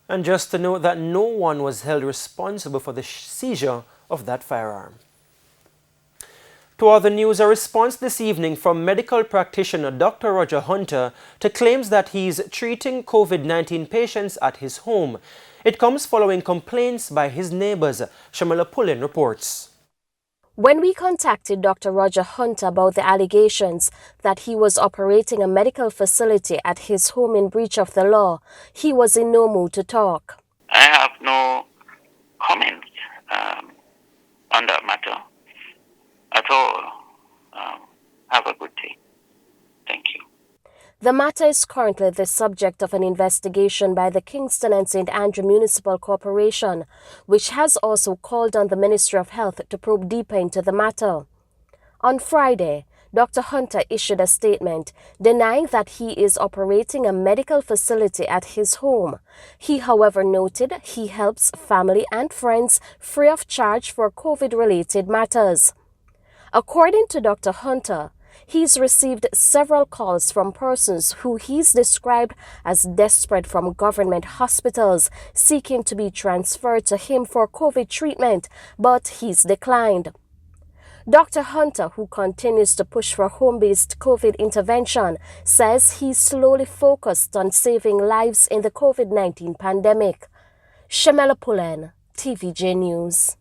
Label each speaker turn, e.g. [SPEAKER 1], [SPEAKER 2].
[SPEAKER 1] And just to note that no one was held responsible for the seizure of that firearm. To other news, a response this evening from medical practitioner Dr. Roger Hunter to claims that he's treating COVID-19 patients at his home. It comes following complaints by his neighbors. Shamila Pullen reports.
[SPEAKER 2] When we contacted Dr. Roger Hunter about the allegations that he was operating a medical facility at his home in breach of the law, he was in no mood to talk.
[SPEAKER 3] I have no comments on that matter at all. Have a good day. Thank you.
[SPEAKER 2] The matter is currently the subject of an investigation by the Kingston and St. Andrew Municipal Corporation, which has also called on the Ministry of Health to probe deeper into the matter. On Friday, Dr. Hunter issued a statement denying that he is operating a medical facility at his home. He, however, noted he helps family and friends free of charge for COVID-related matters. According to Dr. Hunter, he's received several calls from persons who he's described as desperate from government hospitals seeking to be transferred to him for COVID treatment, but he's declined. Dr. Hunter, who continues to push for home-based COVID intervention, says he's slowly focused on saving lives in the COVID-19 pandemic. Shamila Pullen, TVJ News.